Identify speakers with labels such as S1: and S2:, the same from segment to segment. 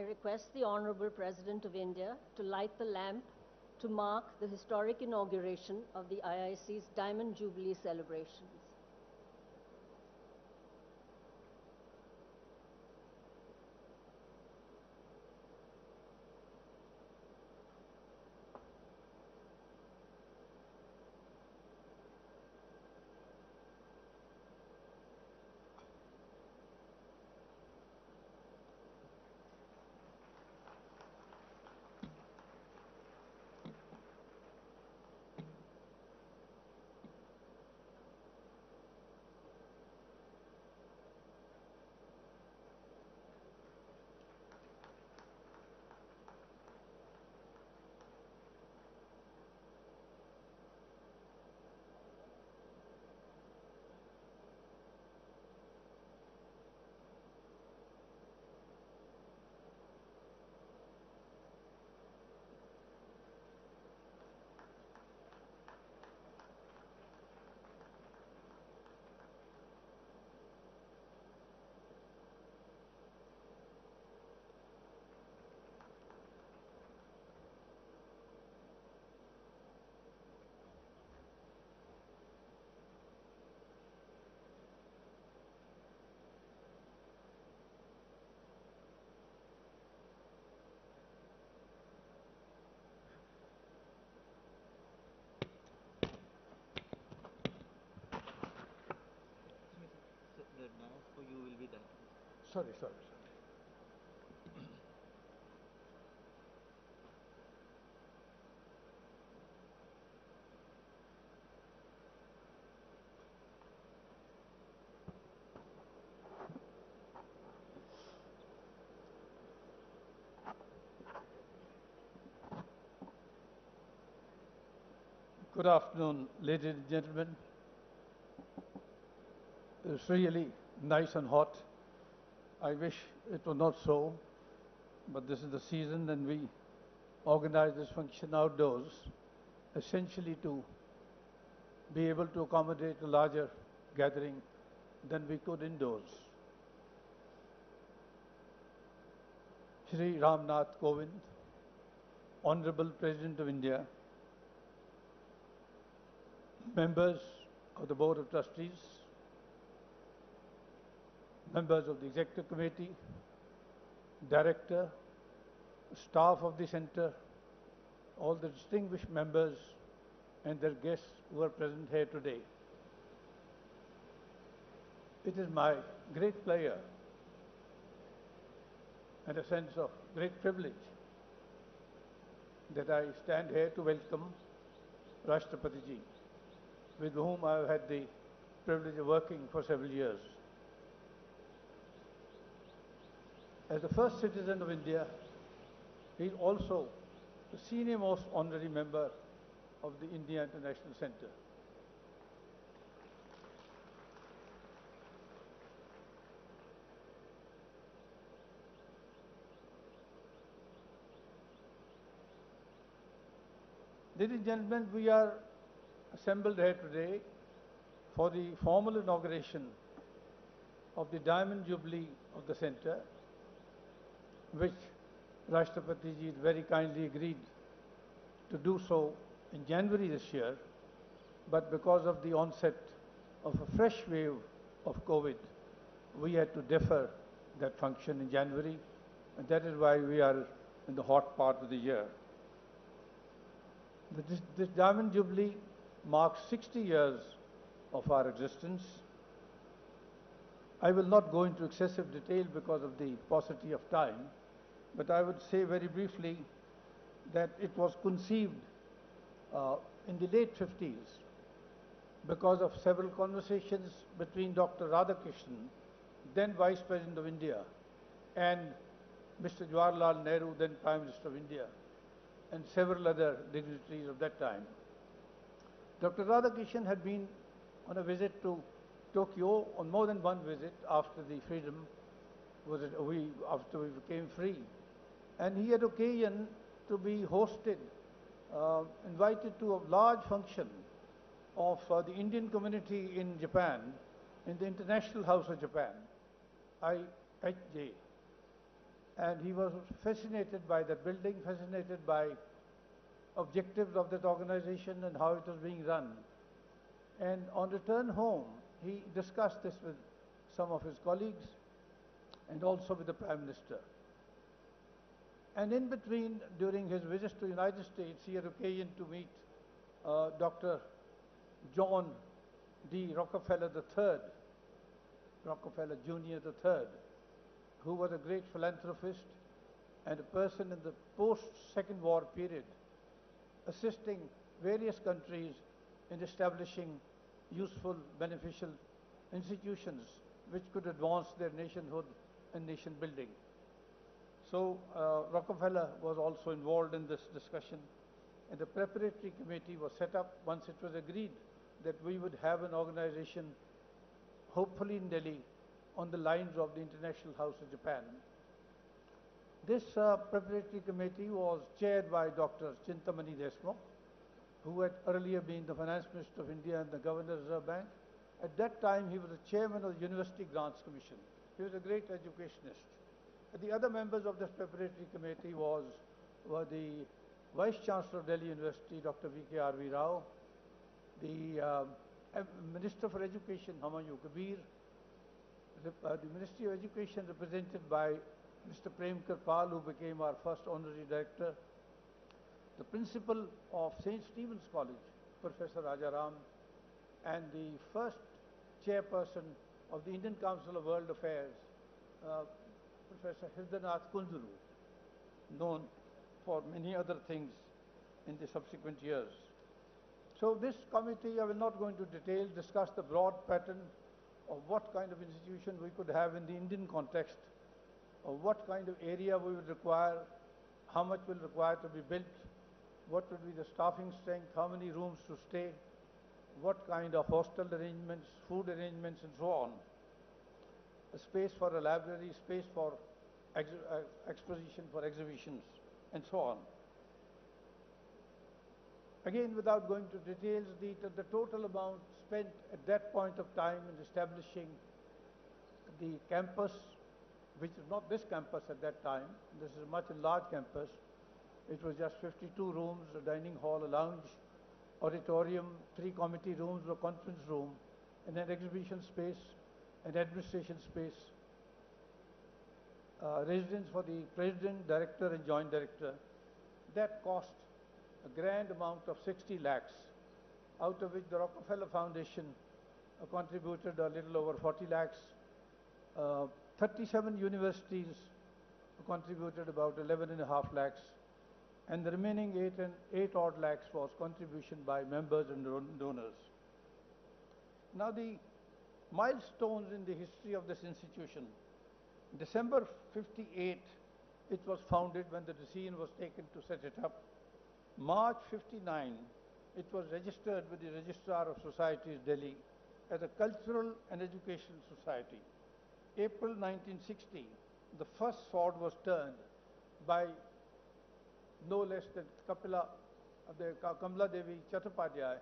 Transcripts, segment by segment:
S1: request the Honorable President of India to light the lamp to mark the historic inauguration of the IIC's Diamond Jubilee celebrations.
S2: For you will be done.
S3: Sorry. Good afternoon, ladies and gentlemen. It's really nice and hot. I wish it were not so, but this is the season and we organize this function outdoors, essentially to be able to accommodate a larger gathering than we could indoors. Shri Ramnath Kovind, Honorable President of India, members of the Board of Trustees, members of the Executive Committee, Director, staff of the Centre, all the distinguished members and their guests who are present here today. It is my great pleasure and a sense of great privilege that I stand here to welcome Rashtrapati Ji, with whom I have had the privilege of working for several years. As the first citizen of India, he is also the senior most honorary member of the India International Centre. Ladies and gentlemen, we are assembled here today for the formal inauguration of the Diamond Jubilee of the Centre, which Rashtrapati Ji very kindly agreed to do so in January this year, but because of the onset of a fresh wave of COVID, we had to defer that function in January, and that is why we are in the hot part of the year. This Diamond Jubilee marks 60 years of our existence. I will not go into excessive detail because of the paucity of time, but I would say very briefly that it was conceived in the late 50s because of several conversations between Dr. Radhakrishnan, then Vice President of India, and Mr. Jawaharlal Nehru, then Prime Minister of India, and several other dignitaries of that time. Dr. Radhakrishnan had been on a visit to Tokyo, on more than one visit after the freedom after we became free, and he had occasion to be hosted, invited to a large function of the Indian community in Japan, in the International House of Japan, IHJ. And he was fascinated by that building, fascinated by objectives of that organization and how it was being run. And on return home, he discussed this with some of his colleagues and also with the Prime Minister. And in between, during his visits to the United States, he had occasion to meet Dr. John D. Rockefeller III, Rockefeller Jr. III, who was a great philanthropist and a person in the post-Second War period, assisting various countries in establishing useful, beneficial institutions which could advance their nationhood and nation building. So Rockefeller was also involved in this discussion, and the preparatory committee was set up once it was agreed that we would have an organization, hopefully in Delhi, on the lines of the International House of Japan. This preparatory committee was chaired by Dr. Chintamani Deshmukh, who had earlier been the Finance Minister of India and the Governor of the Reserve Bank. At that time, he was the chairman of the University Grants Commission. He was a great educationist. The other members of this preparatory committee were the Vice Chancellor of Delhi University, Dr. V.K.R.V. Rao, the Minister for Education, Humayun Kabir, the Ministry of Education represented by Mr. Prem Kirpal, who became our first honorary director, the principal of St. Stephen's College, Professor Rajaram, and the first chairperson of the Indian Council of World Affairs, Professor Hirdanath Kunjuru, known for many other things in the subsequent years. So this committee, I will not go into detail, discuss the broad pattern of what kind of institution we could have in the Indian context, of what kind of area we would require, how much will require to be built, what would be the staffing strength, how many rooms to stay, what kind of hostel arrangements, food arrangements, and so on. A space for a library, space for exposition, for exhibitions, and so on. Again, without going to details, the total amount spent at that point of time in establishing the campus, which is not this campus at that time, this is a much enlarged campus. It was just 52 rooms, a dining hall, a lounge, auditorium, 3 committee rooms, a conference room, and an exhibition space, an administration space, residence for the president, director, and joint director. That cost a grand amount of 60 lakhs, out of which the Rockefeller Foundation contributed a little over 40 lakhs. 37 universities contributed about 11.5 lakhs, and the remaining 8 odd lakhs was contribution by members and donors. Now the milestones in the history of this institution. December 58, it was founded when the decision was taken to set it up. March 59, it was registered with the Registrar of Societies, Delhi, as a cultural and educational society. April 1960, the first sword was turned by no less than Kamala Devi Chattopadhyay,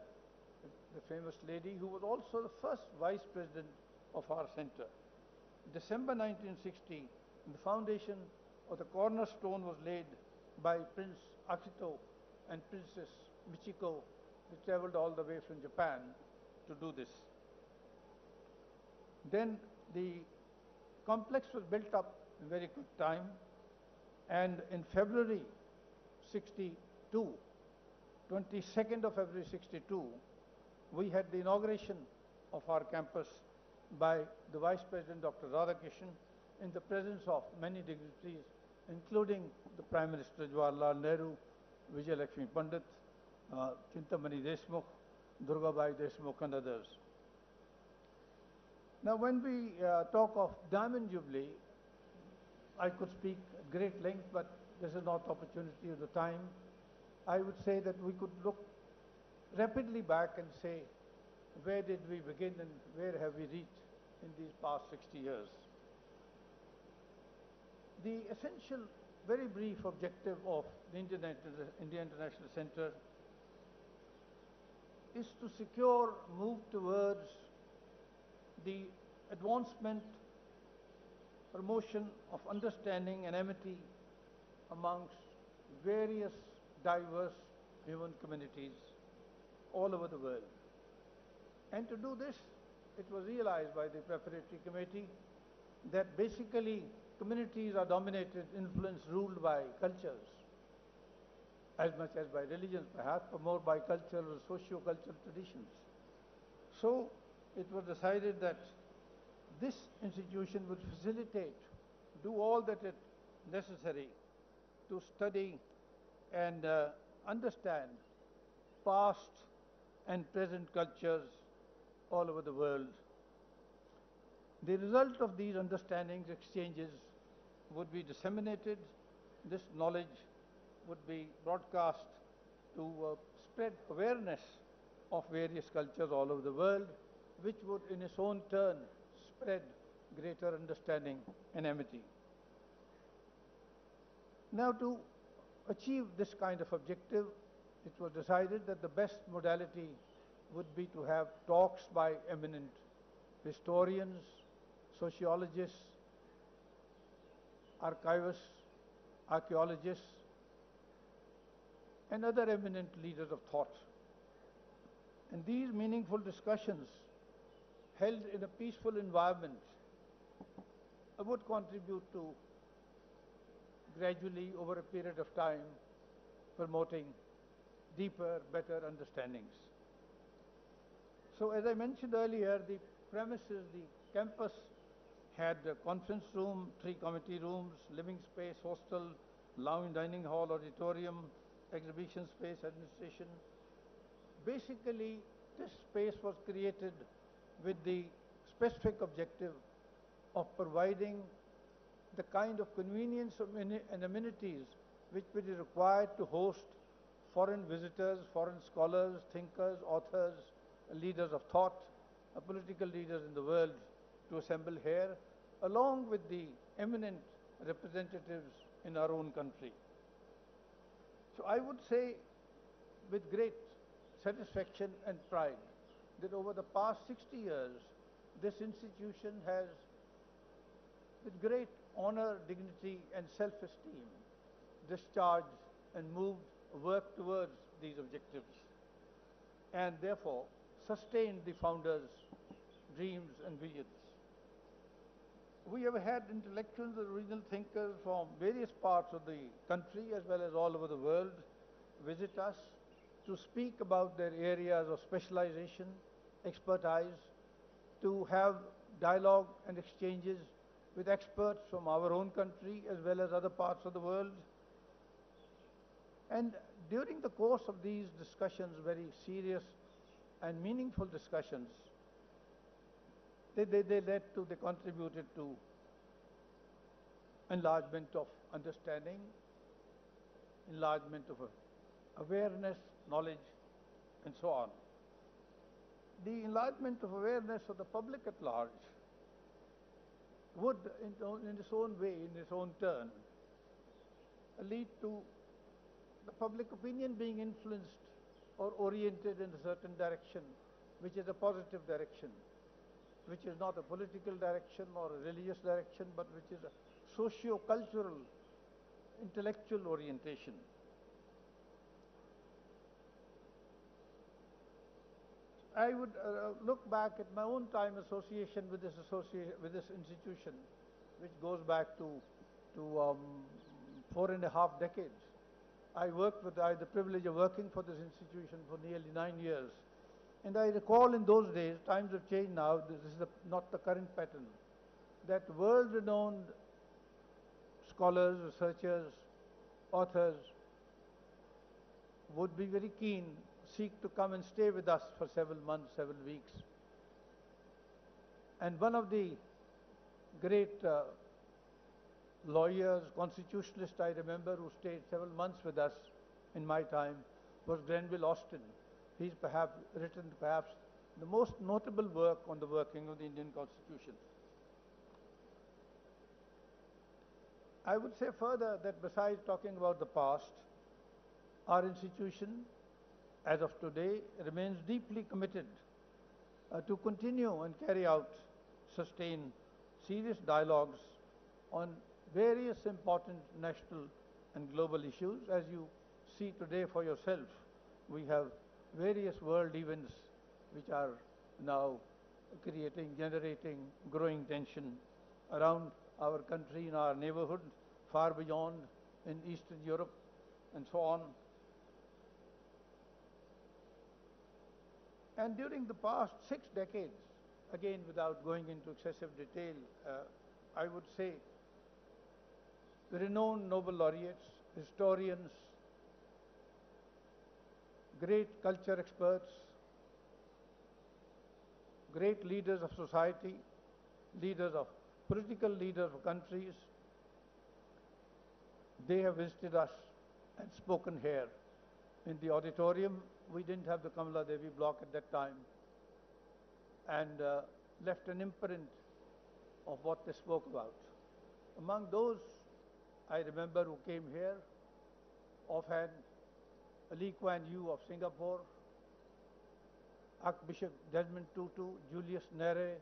S3: the famous lady who was also the first vice president of our center. December 1960, the foundation or the cornerstone was laid by Prince Akito and Princess Michiko. They traveled all the way from Japan to do this. Then the complex was built up in very quick time, and in February 62, 22nd of February 62, we had the inauguration of our campus by the Vice President, Dr. Radhakrishnan, in the presence of many dignitaries, including the Prime Minister Jawaharlal Nehru, Vijay Lakshmi Pandit, Chintamani Deshmukh, Durgabai Deshmukh, and others. Now, when we talk of Diamond Jubilee, I could speak at great length, but this is not the opportunity of the time. I would say that we could look rapidly back and say, where did we begin and where have we reached in these past 60 years? The essential, very brief objective of the India International Center is to secure, move towards the advancement promotion of understanding and amity amongst various diverse human communities all over the world. And to do this, it was realized by the preparatory committee that basically communities are dominated, influenced, ruled by cultures, as much as by religions perhaps, but more by cultural, socio-cultural traditions. So it was decided that this institution would facilitate, do all that is necessary to study and understand past and present cultures all over the world. The result of these understandings, exchanges, would be disseminated. This knowledge would be broadcast to spread awareness of various cultures all over the world, which would in its own turn spread greater understanding and amity. Now, to achieve this kind of objective, it was decided that the best modality would be to have talks by eminent historians, sociologists, archivists, archaeologists, and other eminent leaders of thought. And these meaningful discussions held in a peaceful environment would contribute to gradually over a period of time promoting deeper, better understandings. So as I mentioned earlier, the premises, the campus had a conference room, 3 committee rooms, living space, hostel, lounge, dining hall, auditorium, exhibition space, administration. Basically, this space was created with the specific objective of providing the kind of convenience and amenities which would be required to host foreign visitors, foreign scholars, thinkers, authors, leaders of thought, political leaders in the world to assemble here, along with the eminent representatives in our own country. So I would say with great satisfaction and pride that over the past 60 years, this institution has, with great honor, dignity, and self-esteem, discharged and worked towards these objectives, and therefore sustained the founders' dreams and visions. We have had intellectuals and original thinkers from various parts of the country as well as all over the world visit us to speak about their areas of specialization, expertise, to have dialogue and exchanges with experts from our own country as well as other parts of the world. And during the course of these discussions, very serious and meaningful discussions, they contributed to enlargement of understanding, enlargement of awareness, knowledge, and so on. The enlargement of awareness of the public at large would, in its own way, in its own turn, lead to the public opinion being influenced or oriented in a certain direction, which is a positive direction, which is not a political direction or a religious direction, but which is a socio-cultural, intellectual orientation. I would look back at my own time association with this institution, which goes back to 4.5 decades. I had the privilege of working for this institution for nearly 9 years. And I recall in those days, times have changed now, this is not the current pattern, that world-renowned scholars, researchers, authors would be very keen, seek to come and stay with us for several months, several weeks. And one of the great lawyers, constitutionalists I remember who stayed several months with us in my time was Grenville Austin. He's written the most notable work on the working of the Indian Constitution. I would say further that besides talking about the past, our institution, as of today, remains deeply committed to continue and carry out, sustain serious dialogues on various important national and global issues. As you see today for yourself, we have various world events which are now generating growing tension around our country, in our neighborhood, far beyond, in Eastern Europe, and so on. And during the past 6 decades, again without going into excessive detail, I would say the renowned Nobel laureates, historians, great culture experts, great leaders of society, political leaders of countries, they have visited us and spoken here in the auditorium. We didn't have the Kamala Devi block at that time, and left an imprint of what they spoke about. Among those I remember who came here offhand, Lee Kuan Yew of Singapore, Archbishop Desmond Tutu, Julius Nyerere,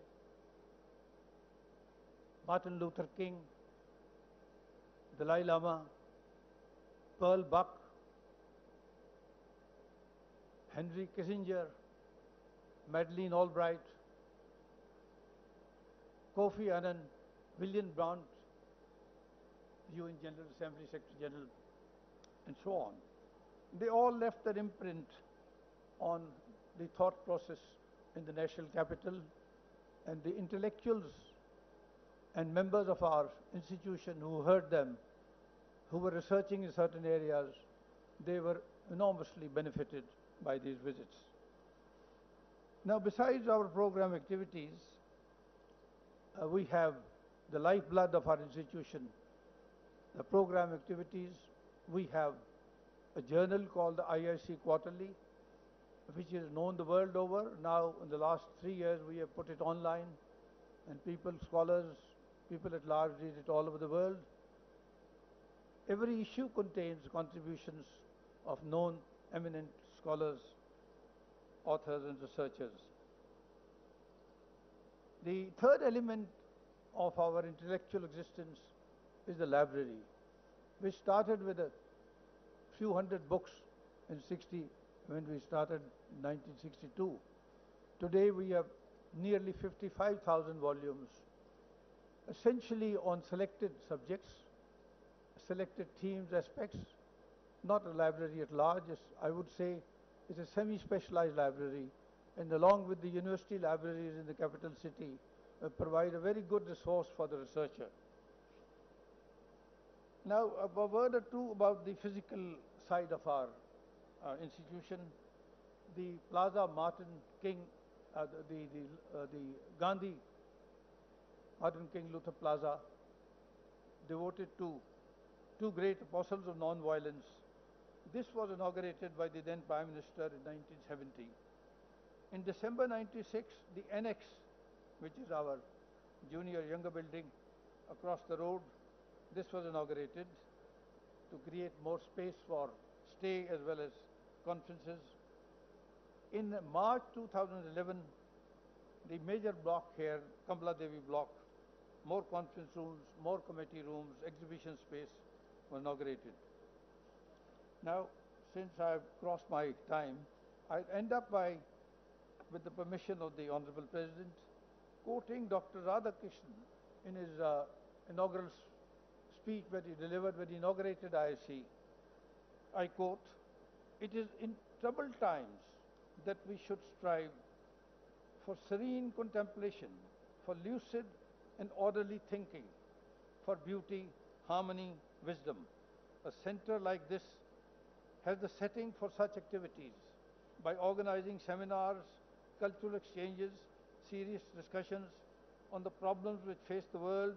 S3: Martin Luther King, Dalai Lama, Pearl Buck, Henry Kissinger, Madeleine Albright, Kofi Annan, William Brandt, UN General Assembly Secretary General, and so on. They all left their imprint on the thought process in the national capital, and the intellectuals and members of our institution who heard them, who were researching in certain areas, they were enormously benefited by these visits. Now, besides our program activities, we have the lifeblood of our institution, the program activities. We have a journal called the IIC Quarterly, which is known the world over. Now, in the last 3 years, we have put it online, and people, scholars, people at large read it all over the world. Every issue contains contributions of known eminent scholars, authors, and researchers. The third element of our intellectual existence is the library, which started with a few hundred books when we started in 1962. Today we have nearly 55,000 volumes, essentially on selected subjects, selected themes, aspects, not a library at large. I would say it's a semi-specialized library, and along with the university libraries in the capital city, provide a very good resource for the researcher. Now, a word or two about the physical side of our institution. The Plaza Martin King, the Gandhi Martin King Luther Plaza, devoted to two great apostles of non-violence. This was inaugurated by the then Prime Minister in 1970. In December 96, the Annex, which is our younger building across the road, this was inaugurated to create more space for stay as well as conferences. In March 2011, the major block here, Kamala Devi block, more conference rooms, more committee rooms, exhibition space were inaugurated. Now, since I've crossed my time, I'll end up by, with the permission of the Honorable President, quoting Dr. Radhakrishnan in his inaugural speech that he delivered when he inaugurated IIC. I quote, "It is in troubled times that we should strive for serene contemplation, for lucid and orderly thinking, for beauty, harmony, wisdom. A center like this has the setting for such activities. By organizing seminars, cultural exchanges, serious discussions on the problems which face the world,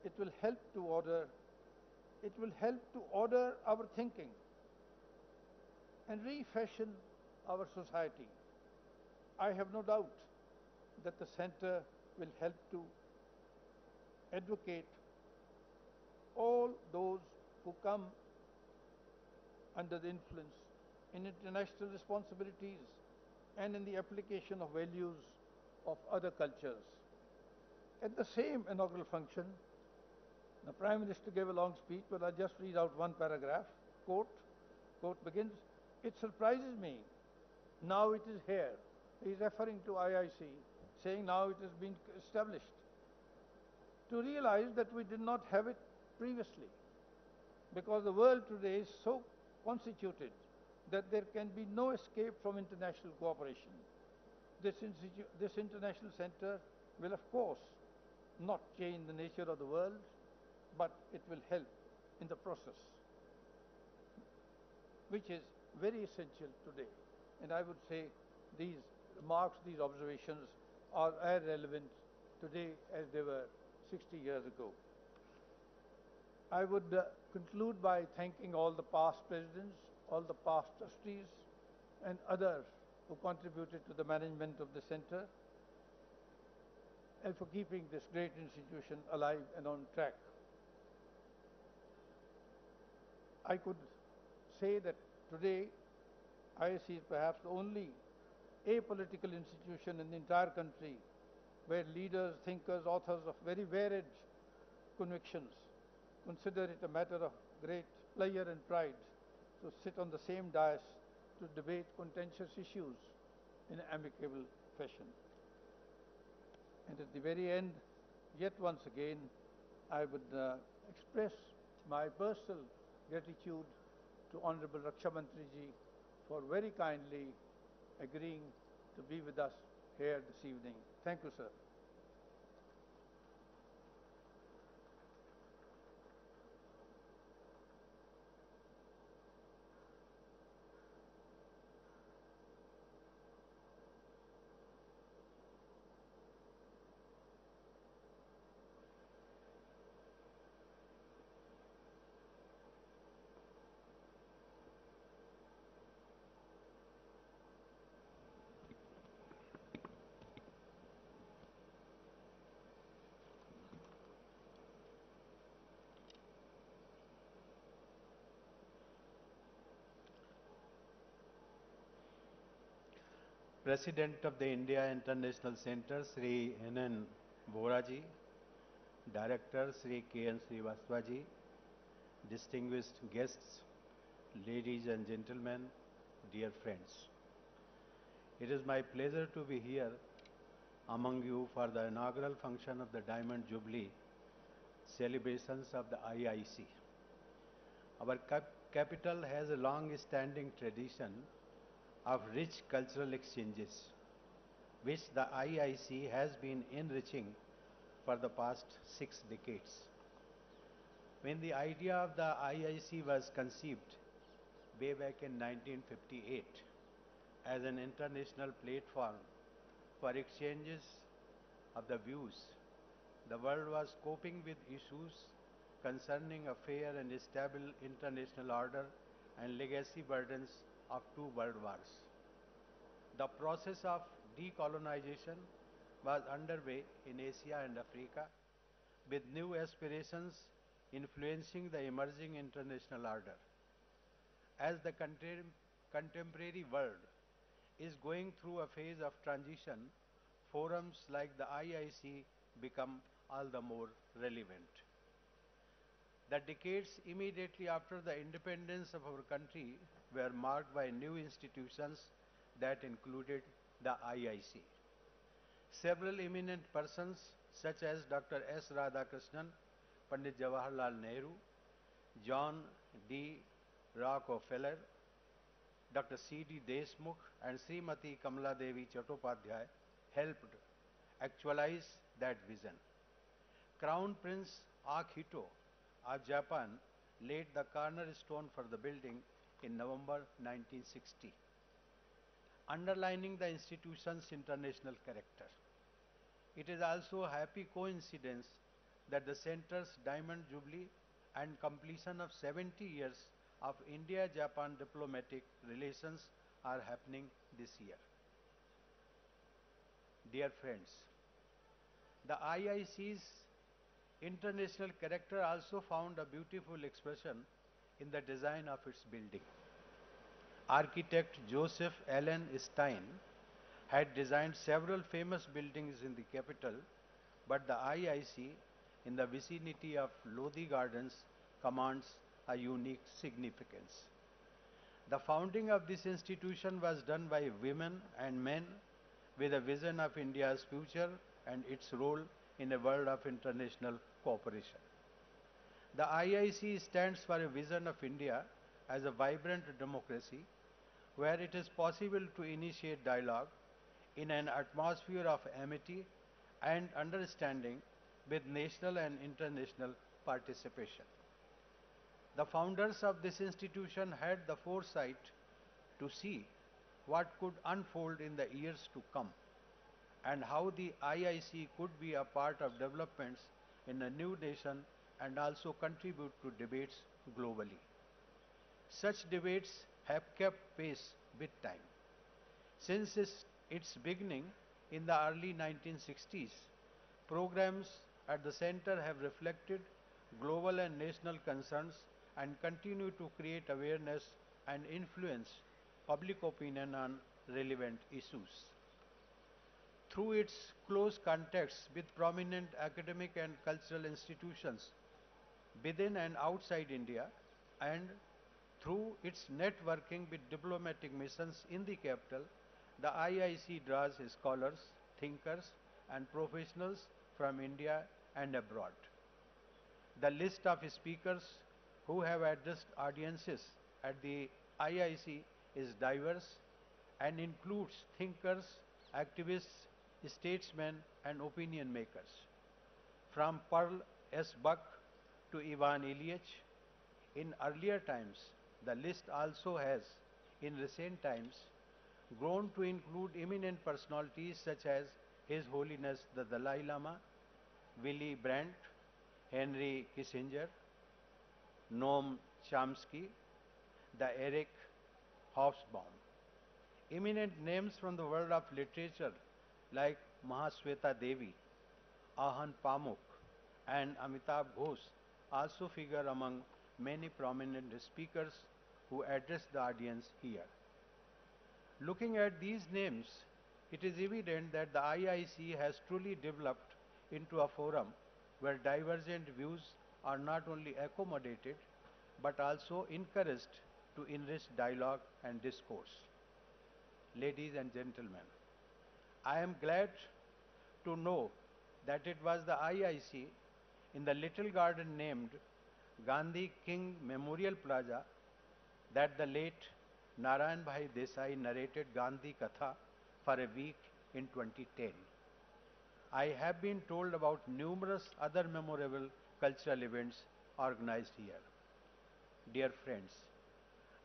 S3: it will help to order our thinking and refashion our society. I have no doubt that the center will help to advocate all those who come under the influence in international responsibilities and in the application of values of other cultures." At the same inaugural function, The Prime Minister gave a long speech, but I'll just read out one paragraph. Quote, quote begins, "It surprises me. Now it is here." He's referring to IIC, saying now it has been established. "To realize that we did not have it previously, because the world today is so constituted that there can be no escape from international cooperation. This international center will, of course, not change the nature of the world, but it will help in the process, which is very essential today." And I would say these remarks, these observations are as relevant today as they were 60 years ago. I would conclude by thanking all the past presidents, all the past trustees, and others who contributed to the management of the center and for keeping this great institution alive and on track. I could say that today IIC is perhaps the only apolitical institution in the entire country where leaders, thinkers, authors of very varied convictions consider it a matter of great pleasure and pride to sit on the same dais to debate contentious issues in an amicable fashion. And at the very end, yet once again, I would express my personal gratitude to Honorable Raksha Mantri ji for very kindly agreeing to be with us here this evening. Thank you, sir.
S2: President of the India International Center, Sri N.N. Boraji, Director, Sri K.N. Srivastavaji, distinguished guests, ladies and gentlemen, dear friends. It is my pleasure to be here among you for the inaugural function of the Diamond Jubilee celebrations of the IIC. Our capital has a long-standing tradition of rich cultural exchanges, which the IIC has been enriching for the past 6 decades. When the idea of the IIC was conceived way back in 1958 as an international platform for exchanges of the views, the world was coping with issues concerning a fair and stable international order and legacy burdens of 2 world wars. The process of decolonization was underway in Asia and Africa, with new aspirations influencing the emerging international order. As the contemporary world is going through a phase of transition, forums like the IIC become all the more relevant. The decades immediately after the independence of our country were marked by new institutions that included the IIC. Several eminent persons such as Dr. S. Radhakrishnan, Pandit Jawaharlal Nehru, John D. Rockefeller, Dr. C. D. Deshmukh and Srimati Kamala Devi Chattopadhyay helped actualize that vision. Crown Prince Akihito of Japan laid the cornerstone for the building in November 1960, underlining the institution's international character. It is also a happy coincidence that the Center's Diamond Jubilee and completion of 70 years of India-Japan diplomatic relations are happening this year. Dear friends, the IIC's international character also found a beautiful expression in the design of its building. Architect Joseph Allen Stein had designed several famous buildings in the capital, but the IIC in the vicinity of Lodi Gardens commands a unique significance. The founding of this institution was done by women and men with a vision of India's future and its role in a world of international cooperation. The IIC stands for a vision of India as a vibrant democracy where it is possible to initiate dialogue in an atmosphere of amity and understanding with national and international participation. The founders of this institution had the foresight to see what could unfold in the years to come and how the IIC could be a part of developments in a new nation and also contribute to debates globally. Such debates have kept pace with time. Since its beginning in the early 1960s, programs at the center have reflected global and national concerns and continue to create awareness and influence public opinion on relevant issues. Through its close contacts with prominent academic and cultural institutions within and outside India, and through its networking with diplomatic missions in the capital, the IIC draws scholars, thinkers, and professionals from India and abroad. The list of speakers who have addressed audiences at the IIC is diverse and includes thinkers, activists, statesmen, and opinion makers. From Pearl S. Buck to Ivan Ilyich, in earlier times, the list also has, in recent times, grown to include eminent personalities such as His Holiness the Dalai Lama, Willy Brandt, Henry Kissinger, Noam Chomsky, the Eric Hobsbawm. Eminent names from the world of literature like Mahasweta Devi, Ahan Pamuk, and Amitabh Ghosh also figure among many prominent speakers who address the audience here. Looking at these names, it is evident that the IIC has truly developed into a forum where divergent views are not only accommodated but also encouraged to enrich dialogue and discourse. Ladies and gentlemen, I am glad to know that it was the IIC in the little garden named Gandhi King Memorial Plaza that the late Narayan Bhai Desai narrated Gandhi Katha for a week in 2010. I have been told about numerous other memorable cultural events organized here. Dear friends,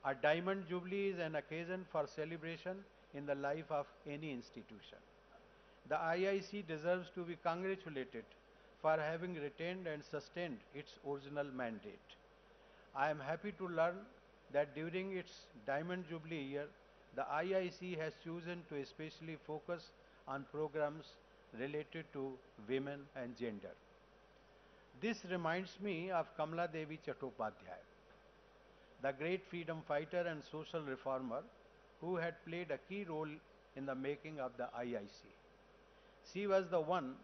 S2: a Diamond Jubilee is an occasion for celebration in the life of any institution. The IIC deserves to be congratulated for having retained and sustained its original mandate. I am happy to learn that during its Diamond Jubilee year, the IIC has chosen to especially focus on programs related to women and gender. This reminds me of Kamala Devi Chattopadhyay, the great freedom fighter and social reformer who had played a key role in the making of the IIC. She was the one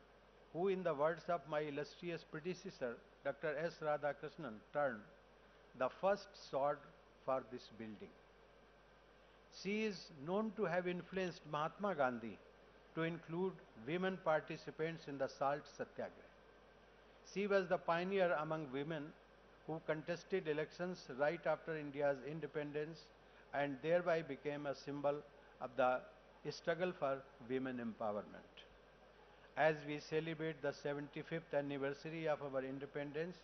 S2: who, in the words of my illustrious predecessor, Dr. S. Radhakrishnan, turned the first sword for this building. She is known to have influenced Mahatma Gandhi to include women participants in the Salt Satyagraha. She was the pioneer among women who contested elections right after India's independence and thereby became a symbol of the struggle for women empowerment. As we celebrate the 75th anniversary of our independence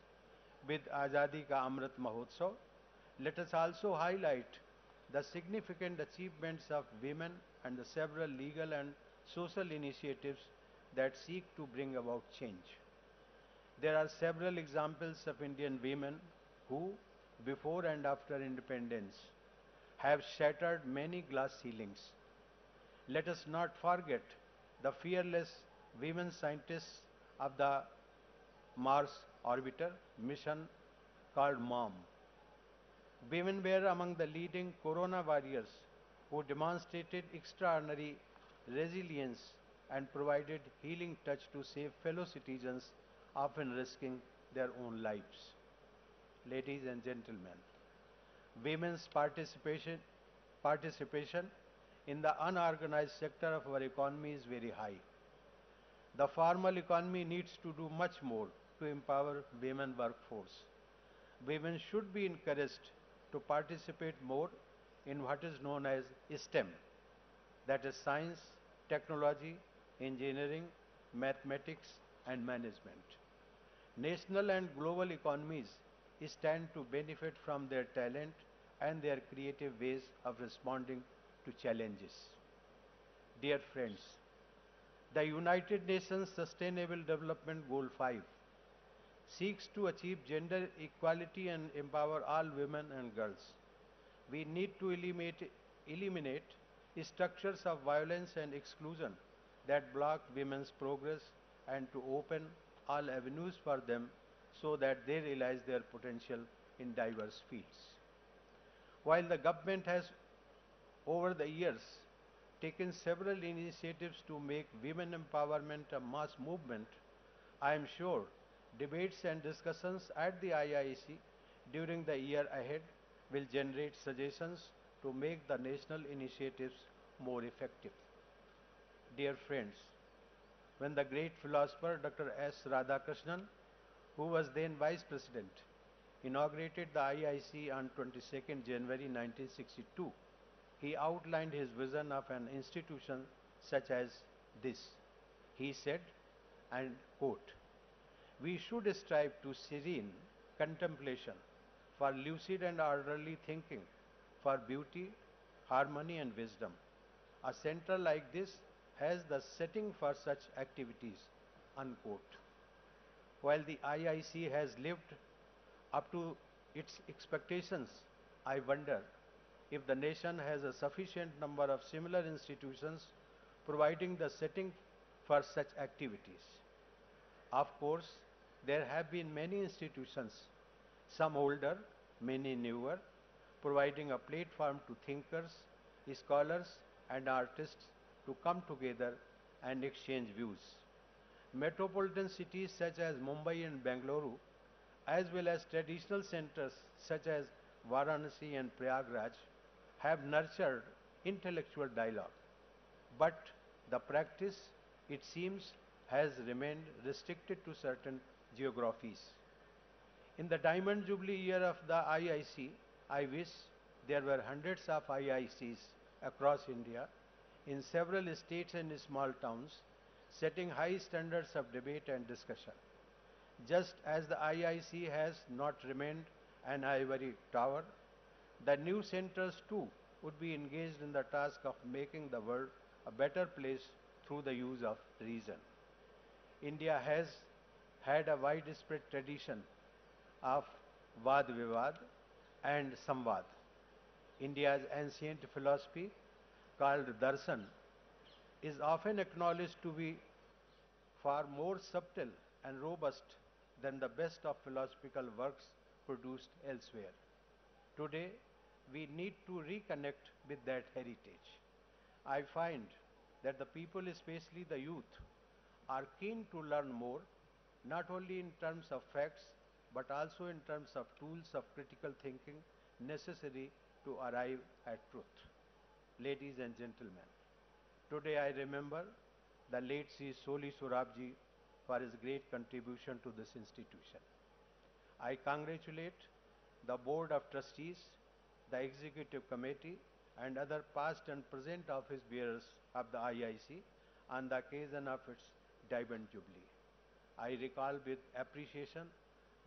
S2: with Azadi Ka Amrit Mahotsav, let us also highlight the significant achievements of women and the several legal and social initiatives that seek to bring about change. There are several examples of Indian women who, before and after independence, have shattered many glass ceilings. Let us not forget the fearless women scientists of the Mars orbiter mission called MOM. Women were among the leading corona warriors who demonstrated extraordinary resilience and provided healing touch to save fellow citizens often risking their own lives. Ladies and gentlemen, women's participation in the unorganized sector of our economy is very high. The formal economy needs to do much more to empower women workforce. Women should be encouraged to participate more in what is known as STEM, that is science, technology, engineering, mathematics and management. National and global economies stand to benefit from their talent and their creative ways of responding to challenges. Dear friends, the United Nations Sustainable Development Goal 5 seeks to achieve gender equality and empower all women and girls. We need to eliminate structures of violence and exclusion that block women's progress and to open all avenues for them so that they realize their potential in diverse fields. While the government has over the years taken several initiatives to make women empowerment a mass movement, I am sure debates and discussions at the IIC during the year ahead will generate suggestions to make the national initiatives more effective. Dear friends, when the great philosopher Dr. S. Radhakrishnan, who was then Vice President, inaugurated the IIC on 22nd January 1962, he outlined his vision of an institution such as this. He said, and quote, "We should strive to serene contemplation, for lucid and orderly thinking, for beauty, harmony and wisdom. A center like this has the setting for such activities," unquote. While the IIC has lived up to its expectations, I wonder if the nation has a sufficient number of similar institutions providing the setting for such activities. Of course, there have been many institutions, some older, many newer, providing a platform to thinkers, scholars and artists to come together and exchange views. Metropolitan cities such as Mumbai and Bengaluru, as well as traditional centers such as Varanasi and Prayagraj, have nurtured intellectual dialogue. But the practice, it seems, has remained restricted to certain geographies. In the Diamond Jubilee year of the IIC, I wish there were hundreds of IICs across India, in several states and small towns, setting high standards of debate and discussion. Just as the IIC has not remained an ivory tower, the new centers too would be engaged in the task of making the world a better place through the use of reason. India has had a widespread tradition of Vad Vivad and Samvad. India's ancient philosophy, called Darshan, is often acknowledged to be far more subtle and robust than the best of philosophical works produced elsewhere. Today, we need to reconnect with that heritage. I find that the people, especially the youth, are keen to learn more, not only in terms of facts, but also in terms of tools of critical thinking necessary to arrive at truth. Ladies and gentlemen, today I remember the late Sri Soli Sorabji for his great contribution to this institution. I congratulate the Board of Trustees, the Executive Committee and other past and present office bearers of the IIC on the occasion of its Diamond Jubilee. I recall with appreciation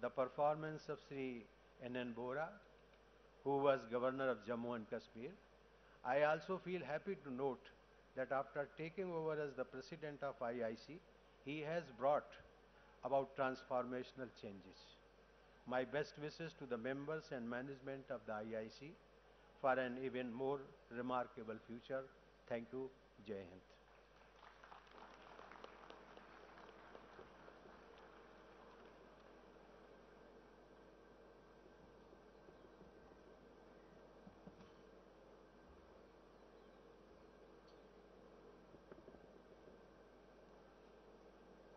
S2: the performance of Sri N.N. Bora, who was Governor of Jammu and Kashmir. I also feel happy to note that after taking over as the President of IIC, he has brought about transformational changes. My best wishes to the members and management of the IIC for an even more remarkable future. Thank you. Jai Hind.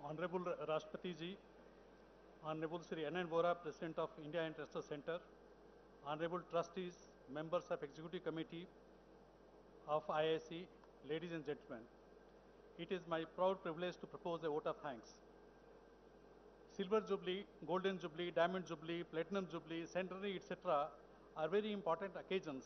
S4: Honorable Rashtrapati Ji, Honorable Sri N. Vora, President of India International Center, Honorable Trustees, Members of Executive Committee of IIC, ladies and gentlemen, it is my proud privilege to propose a vote of thanks. Silver Jubilee, Golden Jubilee, Diamond Jubilee, Platinum Jubilee, Centenary, etc. are very important occasions